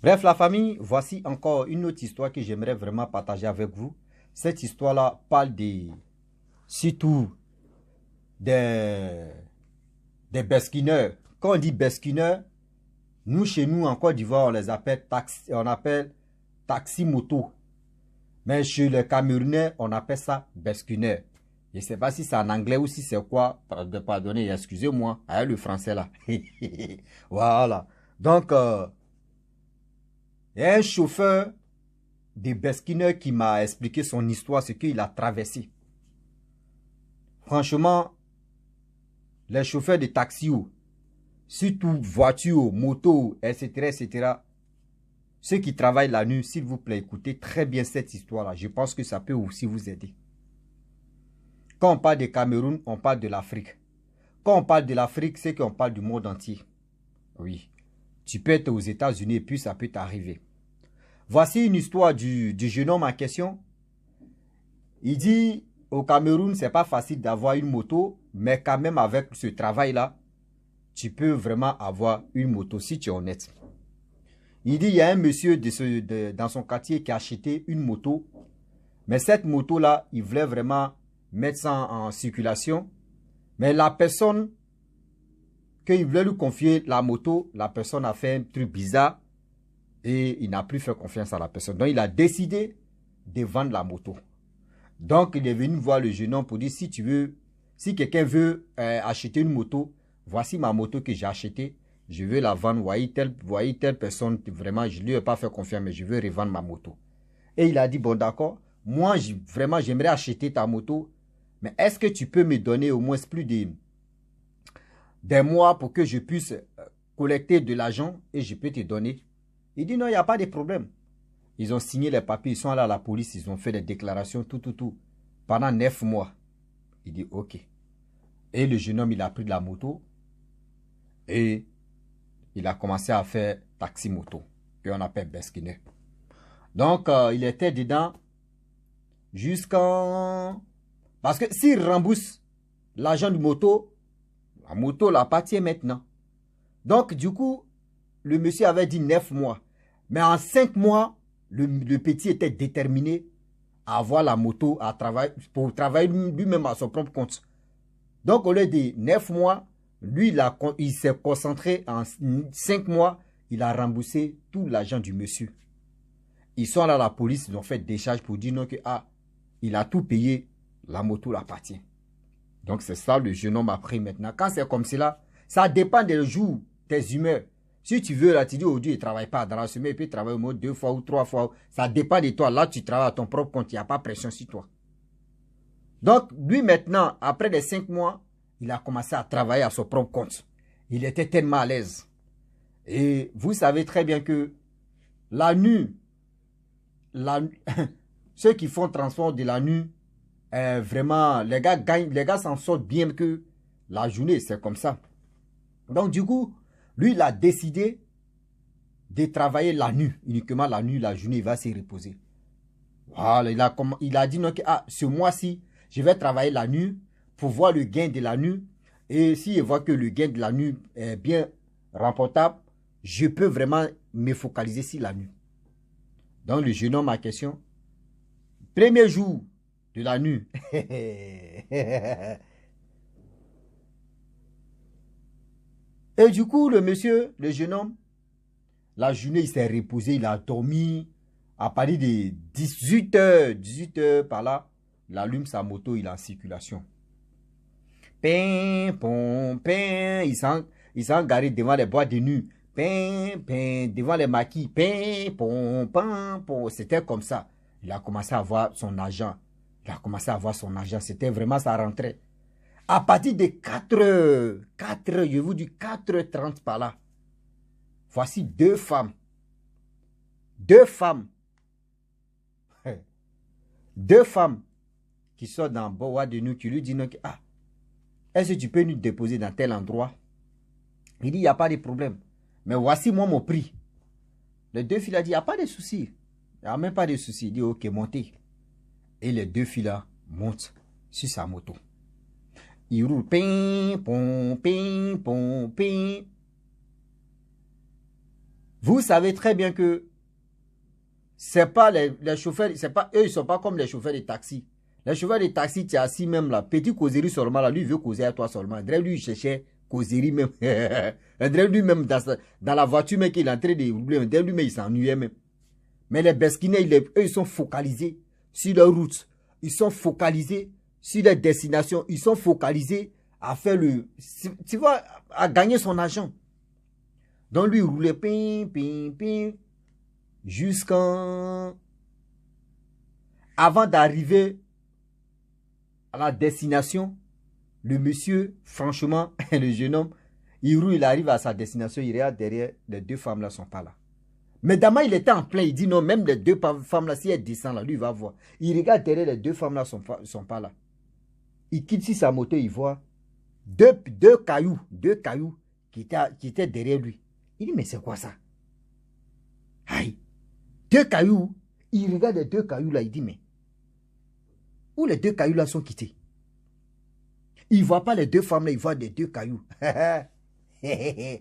Bref, la famille, voici encore une autre histoire que j'aimerais vraiment partager avec vous. Cette histoire-là parle surtout des, des beskineurs. Quand on dit beskineurs, nous, chez nous, en Côte d'Ivoire, on les appelle taxi-moto. Mais chez les Camerounais, on appelle ça beskineur. Je ne sais pas si c'est en anglais ou si c'est quoi. Pardonnez, excusez-moi. Avec le français là. Voilà. Donc, il y a un chauffeur de beskineur qui m'a expliqué son histoire, ce qu'il a traversé. Franchement, les chauffeurs de taxi, surtout voitures, motos, etc., etc., ceux qui travaillent la nuit, s'il vous plaît, écoutez très bien cette histoire-là. Je pense que ça peut aussi vous aider. Quand on parle de Cameroun, on parle de l'Afrique. Quand on parle de l'Afrique, c'est qu'on parle du monde entier. Oui. Tu peux être aux États-Unis et puis ça peut t'arriver. Voici une histoire du jeune homme en question. Il dit, au Cameroun, c'est pas facile d'avoir une moto, mais quand même avec ce travail-là, tu peux vraiment avoir une moto si tu es honnête. Il dit, il y a un monsieur dans son quartier qui a acheté une moto, mais cette moto-là, il voulait vraiment mettre ça en circulation. Mais la personne qu'il voulait lui confier la moto, la personne a fait un truc bizarre et il n'a plus fait confiance à la personne. Donc, il a décidé de vendre la moto. Donc, il est venu voir le jeune homme pour dire, si quelqu'un veut acheter une moto, voici ma moto que j'ai achetée. Je veux la vendre. Voyez telle personne, vraiment, je ne lui ai pas fait confiance, mais je veux revendre ma moto. Et il a dit, bon, d'accord, moi, vraiment, j'aimerais acheter ta moto, mais est-ce que tu peux me donner au moins plus des mois pour que je puisse collecter de l'argent et je peux te donner? Il dit, non, il n'y a pas de problème. Ils ont signé les papiers, ils sont allés à la police, ils ont fait des déclarations, tout. Pendant 9 mois. Il dit, ok. Et le jeune homme, il a pris de la moto et il a commencé à faire taxi-moto, qu'on appelle Beskinner. Donc, il était dedans jusqu'en... Parce que s'il rembourse l'argent du moto, la moto l'appartient maintenant. Donc, du coup, le monsieur avait dit 9 mois. Mais en 5 mois, le petit était déterminé à avoir la moto pour travailler lui-même à son propre compte. Donc, au lieu de 9 mois, lui, il s'est concentré en 5 mois. Il a remboursé tout l'argent du monsieur. Ils sont là à la police, ils ont fait des charges pour dire non que il a tout payé, la moto l'appartient. Donc, c'est ça le jeune homme a pris maintenant. Quand c'est comme cela, ça dépend des jours, tes humeurs. Si tu veux, là, tu dis aujourd'hui, il ne travaille pas dans la semaine, et puis il travaille au moins 2 fois ou 3 fois. Ça dépend de toi. Là, tu travailles à ton propre compte, il n'y a pas de pression sur toi. Donc, lui maintenant, après les 5 mois, il a commencé à travailler à son propre compte. Il était tellement à l'aise. Et vous savez très bien que la nuit, ceux qui font transport de la nuit, vraiment, les gars gagnent, les gars s'en sortent bien que la journée, c'est comme ça. Donc, du coup, lui, il a décidé de travailler la nuit, uniquement la nuit, la journée, il va se reposer. Voilà, il a dit non, que, ce mois-ci, je vais travailler la nuit pour voir le gain de la nuit. Et s'il voit que le gain de la nuit est bien remportable, je peux vraiment me focaliser sur la nuit. Donc, le jeune homme en question, premier jour de la nuit, et du coup, le monsieur, le jeune homme, la journée, il s'est reposé, il a dormi. À partir de 18 heures par là, il allume sa moto, il est en circulation. Pin, pom, pin, il s'est garé devant les boîtes de nuit. Pin, pin, devant les maquis. Pin, pom, pam, pom. C'était comme ça. Il a commencé à avoir son argent. C'était vraiment sa rentrée. À partir de 4 heures, je vous dis 4h30 par là. Voici deux femmes. Deux femmes qui sont dans bois de nous, qui lui disent que, est-ce que tu peux nous déposer dans tel endroit? Il dit, il n'y a pas de problème. Mais voici moi mon prix. Les deux filles ont dit, il n'y a pas de souci. Il n'y a même pas de souci. Il dit, ok, montez. Et les deux filles là montent sur sa moto. Il roule, ping, pom, ping, pom, ping. Vous savez très bien que c'est pas les chauffeurs, c'est pas eux, ils sont pas comme les chauffeurs de taxi. Les chauffeurs de taxi, tu es assis même là, petit causerie seulement là, lui il veut causer à toi seulement. André, lui, il cherchait causerie même. André, lui-même, dans la voiture, mais qu'il est en train de rouler, André, lui-même, il s'ennuyait même. Mais les Beskinais, eux, ils sont focalisés sur leur route. Ils sont focalisés sur les destinations. Ils sont focalisés à faire tu vois, à gagner son argent. Donc lui, il roulait, ping, ping, ping, jusqu'en... Avant d'arriver à la destination, le monsieur, franchement, le jeune homme, il roule, il arrive à sa destination, il regarde derrière, les deux femmes là sont pas là. Mais Dama, il était en plein, il dit non, même les deux femmes là, si elles descendent là, lui il va voir. Il regarde derrière, les deux femmes là sont pas là. Il quitte sur sa moto, il voit deux cailloux qui étaient derrière lui. Il dit mais c'est quoi ça? Aïe, deux cailloux. Il regarde les deux cailloux là, il dit mais où les deux cailloux là sont quittés? Il ne voit pas les deux femmes là, il voit les deux cailloux. il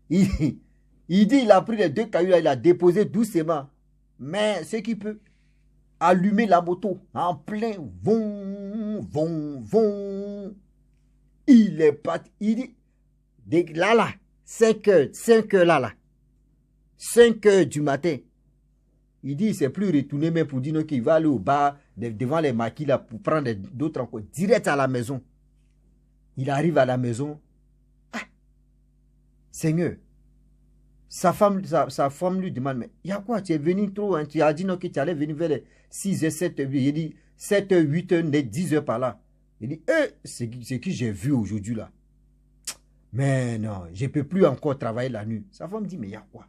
dit il a pris les deux cailloux là, il a déposé doucement. Mais ce qui peut allumer la moto en plein vont. Il est parti. Il dit là, 5 heures là. 5 heures du matin. Il dit il ne s'est plus retourné mais pour dire qu'il va aller au bar devant les maquis là pour prendre d'autres encore. Direct à la maison. Il arrive à la maison. Ah, Seigneur, sa femme lui demande, mais il y a quoi? Tu es venu trop, hein? Tu as dit non que tu allais venir vers les 6h, 7h, il dit 7h, 8h, 10h par là. Il dit, c'est que j'ai vu aujourd'hui là. Mais non, je ne peux plus encore travailler la nuit. Sa femme dit, mais il y a quoi?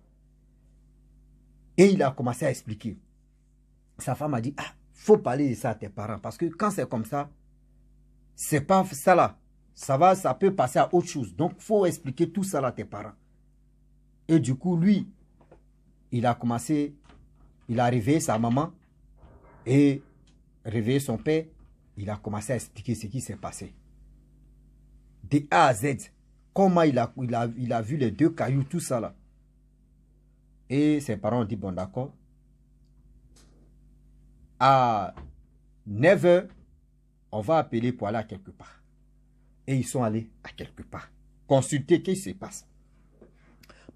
Et il a commencé à expliquer. Sa femme a dit, ah, faut parler de ça à tes parents. Parce que quand c'est comme ça, c'est pas ça là. Ça peut passer à autre chose. Donc, il faut expliquer tout ça à tes parents. Et du coup, lui, il a réveillé sa maman et réveillé son père. Il a commencé à expliquer ce qui s'est passé. De A à Z, comment il a vu les deux cailloux, tout ça là. Et ses parents ont dit, bon d'accord. À 9h, on va appeler pour aller à quelque part. Et ils sont allés à quelque part. Consulter qu'est-ce qui se passe.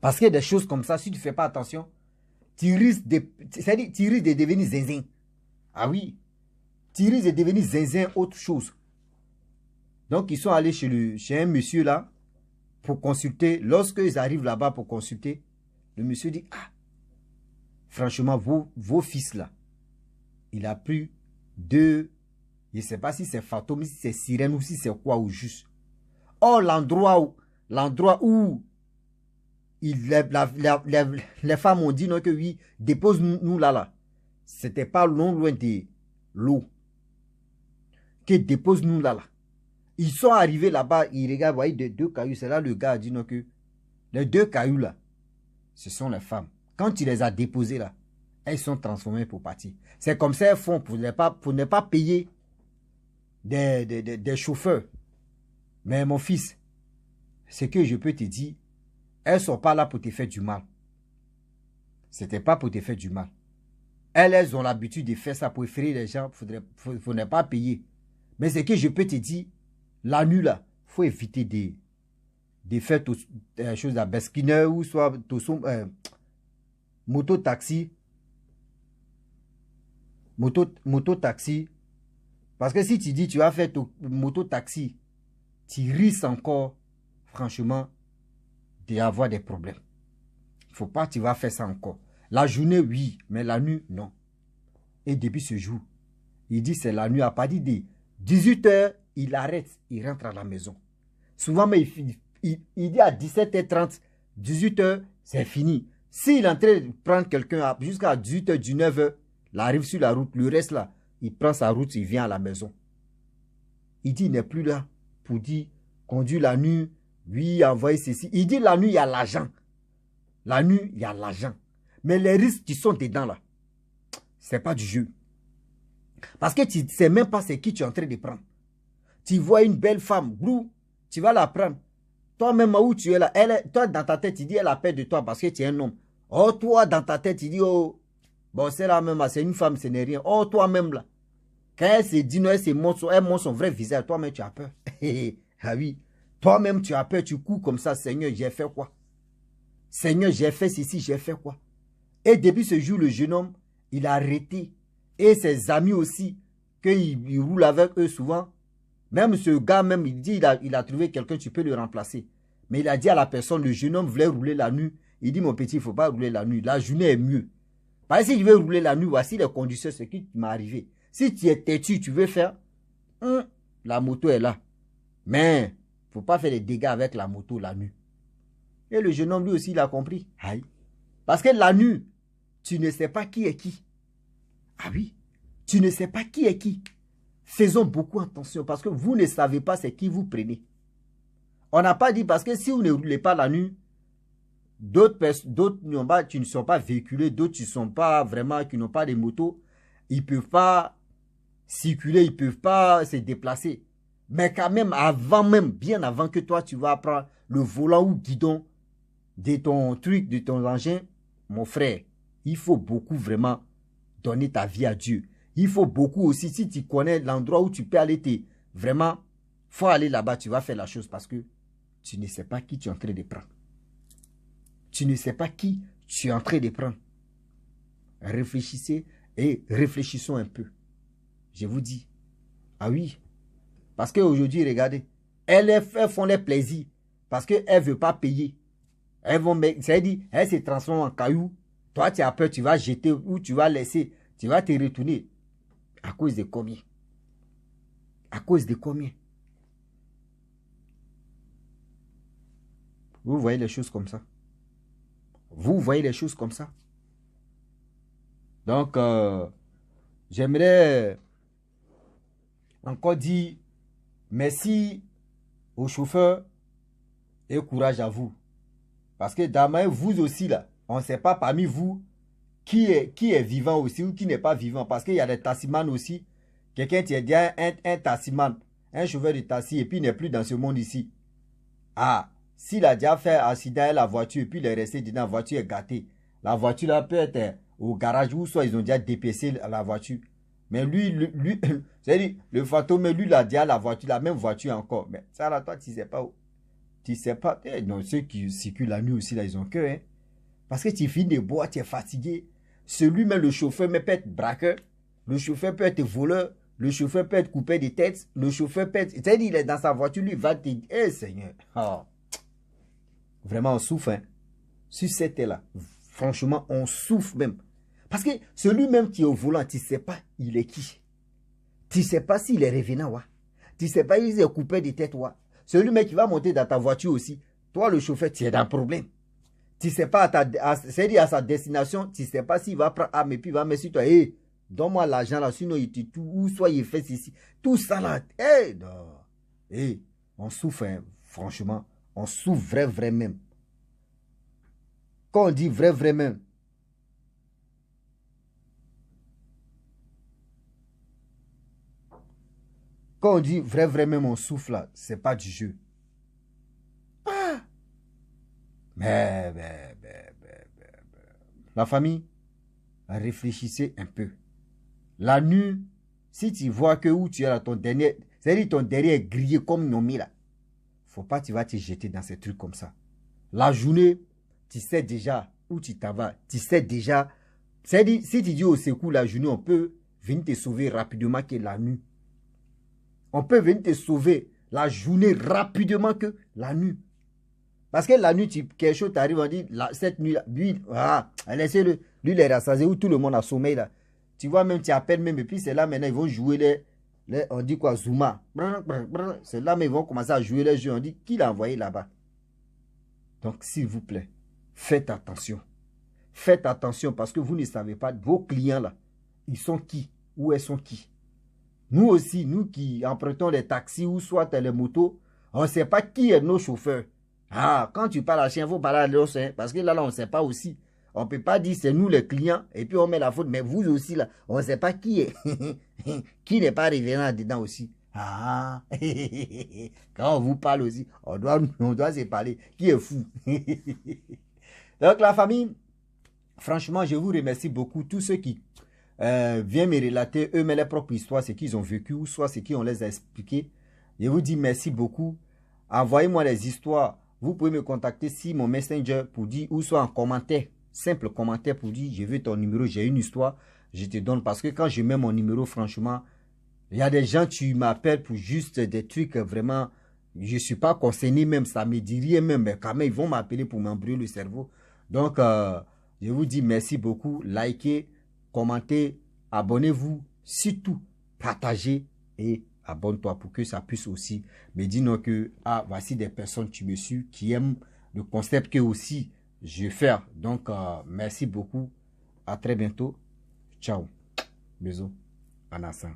Parce qu'il y a des choses comme ça, si tu ne fais pas attention, tu risques de devenir zinzin. Ah oui, tu risques de devenir zinzin autre chose. Donc, ils sont allés chez un monsieur là pour consulter. Lorsqu'ils arrivent là-bas pour consulter, le monsieur dit, ah, franchement, vos fils là, il a pris deux, je ne sais pas si c'est fantôme, si c'est sirène ou si c'est quoi ou juste. Or, l'endroit où les femmes ont dit non que oui, dépose-nous là. C'était pas loin de l'eau. Que dépose-nous là. Ils sont arrivés là-bas, ils regardent, voyez, deux cailloux. C'est là le gars a dit non que les deux cailloux là, ce sont les femmes. Quand tu les as déposées là, elles sont transformées pour partir. C'est comme ça elles font pour ne pas payer des chauffeurs. Mais mon fils, ce que je peux te dire, elles ne sont pas là pour te faire du mal. Ce n'était pas pour te faire du mal. Elles ont l'habitude de faire ça pour effrayer les gens. Il faut ne pas payer. Mais ce que je peux te dire, la nuit là, il faut éviter de faire des choses à Beskinner ou soit moto-taxi. Moto-taxi. Parce que si tu dis tu vas faire ton moto-taxi, tu risques encore, franchement, d'avoir des problèmes. Il ne faut pas que tu vas faire ça encore. La journée, oui, mais la nuit, non. Et depuis ce jour, il dit c'est la nuit. À partir de 18h, il arrête, il rentre à la maison. Souvent, mais il dit à 17h30, 18h, c'est fini. S'il est en train de prendre quelqu'un jusqu'à 18h, 19h, il arrive sur la route, le reste là, il prend sa route, il vient à la maison. Il dit il n'est plus là pour dire conduire la nuit, oui, envoyer ceci. Il dit la nuit, il y a l'argent. La nuit, il y a l'argent. Mais les risques qui sont dedans là, ce n'est pas du jeu. Parce que tu ne sais même pas c'est qui tu es en train de prendre. Tu vois une belle femme, tu vas la prendre. Toi-même où tu es là, toi dans ta tête, tu dis elle a peur de toi parce que tu es un homme. Oh, toi, dans ta tête, il dit, oh, bon, c'est là même, c'est une femme, ce n'est rien. Oh, toi-même, là. Quand elle se dit, non, elle montre son vrai visage. Toi-même, tu as peur. Ah oui. Toi-même, tu as peur, tu cours comme ça. Seigneur, j'ai fait quoi? Seigneur, j'ai fait ceci, j'ai fait quoi? Et depuis ce jour, le jeune homme, il a arrêté. Et ses amis aussi, qu'il roule avec eux souvent. Même ce gars, même, il dit, il a trouvé quelqu'un, tu peux le remplacer. Mais il a dit à la personne, le jeune homme voulait rouler la nuit. Il dit, mon petit, il ne faut pas rouler la nuit. La journée est mieux. Parce que si je veux rouler la nuit, voici les conditions, ce qui m'est arrivé. Si tu es têtu, tu veux faire, la moto est là. Mais, il ne faut pas faire des dégâts avec la moto la nuit. Et le jeune homme, lui aussi, il a compris. Aïe. Parce que la nuit, tu ne sais pas qui est qui. Ah oui, tu ne sais pas qui est qui. Faisons beaucoup attention parce que vous ne savez pas c'est qui vous prenez. On n'a pas dit parce que si vous ne roulez pas la nuit, d'autres qui ne sont pas véhiculés, d'autres qui ne sont pas vraiment, qui n'ont pas de motos, ils ne peuvent pas circuler, ils ne peuvent pas se déplacer. Mais quand même, avant même, bien avant que toi, tu vas prendre le volant ou guidon de ton truc, de ton engin, mon frère, il faut beaucoup vraiment donner ta vie à Dieu. Il faut beaucoup aussi, si tu connais l'endroit où tu peux aller, vraiment, il faut aller là-bas, tu vas faire la chose parce que tu ne sais pas qui tu es en train de prendre. Tu ne sais pas qui tu es en train de prendre. Réfléchissez et réfléchissons un peu. Je vous dis, ah oui, parce qu'aujourd'hui, regardez, elles font les plaisirs parce qu'elles ne veulent pas payer. C'est-à-dire, elles se transforment en cailloux. Toi, tu as peur, tu vas jeter ou tu vas laisser, tu vas te retourner. À cause de combien? À cause de combien? Vous voyez les choses comme ça. Vous voyez les choses comme ça. Donc, j'aimerais encore dire merci aux chauffeurs et courage à vous. Parce que demain, vous aussi, là, on ne sait pas parmi vous qui est vivant aussi ou qui n'est pas vivant. Parce qu'il y a des tassimans aussi. Quelqu'un qui est déjà un taximan, un chauffeur de taxi et puis il n'est plus dans ce monde ici. Ah, s'il a déjà fait accident avec la voiture et puis il est resté dedans, la voiture est gâtée. La voiture là peut être au garage ou soit ils ont déjà dépecé la voiture. Mais lui c'est-à-dire, le fantôme, lui, il a déjà la voiture, la même voiture encore. Mais ça là, toi, tu ne sais pas où. Tu ne sais pas. Non, ceux qui circulent la nuit aussi, là, ils ont que, hein. Parce que tu finis de boire, tu es fatigué. Celui-même, le chauffeur, peut être braqueur. Le chauffeur peut être voleur. Le chauffeur peut être coupé des têtes. Le chauffeur peut être... C'est-à-dire, il est dans sa voiture, lui, il va te dire, hé, Seigneur. Oh. Vraiment, on souffre, hein. Sur cette terre-là, franchement, on souffre même. Parce que celui-même qui est au volant, tu ne sais pas, il est qui. Tu ne sais pas s'il est revenant, ouais. Tu ne sais pas s'il est coupé des têtes, ouais. Celui-même qui va monter dans ta voiture aussi, toi, le chauffeur, tu es dans un problème. Tu ne sais pas c'est-à-dire à sa destination, tu ne sais pas s'il va prendre arme et puis il va mettre sur toi, hey, donne-moi l'argent là, sinon il te tout, ou soit il fait ceci. Tout ça là, hey, hey, on souffre, hein, franchement, on souffre vrai même. Quand on dit vrai même, quand on dit vrai même, on souffle là, c'est pas du jeu. Ah. Mais. La famille, réfléchissez un peu. La nuit, si tu vois que où tu es là, ton dernier, c'est-à-dire ton derrière est grillé comme Nomi là, faut pas tu vas te jeter dans ces trucs comme ça. La journée, tu sais déjà où tu t'en vas, tu sais déjà. C'est-à-dire, si tu dis au secours la journée, on peut venir te sauver rapidement que la nuit. On peut venir te sauver la journée rapidement que la nuit. Parce que la nuit, quelque chose t'arrive, on dit, cette nuit, lui, laissez-le, lui, il est rassasié, où tout le monde a sommeil là. Tu vois, même, tu appelles même, et puis c'est là maintenant, ils vont jouer on dit quoi, Zuma. C'est là, mais ils vont commencer à jouer les jeux. On dit, qui l'a envoyé là-bas? Donc, s'il vous plaît, faites attention. Faites attention parce que vous ne savez pas, vos clients là, ils sont qui? Où elles sont qui? Nous aussi, nous qui empruntons les taxis ou soit les motos, on ne sait pas qui est nos chauffeurs. Ah, quand tu parles à chien, il faut parler à l'os, hein, parce que là, on ne sait pas aussi. On ne peut pas dire c'est nous les clients et puis on met la faute, mais vous aussi là, on ne sait pas qui est. Qui n'est pas arrivé là-dedans aussi. Ah, quand on vous parle aussi, on doit se parler. Qui est fou? Donc la famille, Franchement, je vous remercie beaucoup. Tous ceux qui viennent me relater eux-mêmes leur propre histoire, ce qu'ils ont vécu, ou soit ce qu'on les a expliqué. Je vous dis merci beaucoup. Envoyez-moi les histoires. Vous pouvez me contacter si mon messenger pour dire, ou soit en commentaire, simple commentaire pour dire, je veux ton numéro, j'ai une histoire, je te donne. Parce que quand je mets mon numéro, franchement, il y a des gens qui m'appellent pour juste des trucs vraiment, je ne suis pas concerné même, ça ne me dit rien même, mais quand même, ils vont m'appeler pour m'embrouiller le cerveau. Donc, je vous dis merci beaucoup. Likez, commentez, abonnez-vous, surtout, partagez et abonne-toi pour que ça puisse aussi me dire que, ah, voici des personnes qui me suivent, qui aiment le concept que aussi je fais. Donc, merci beaucoup. À très bientôt. Ciao. Bisous. Anassa.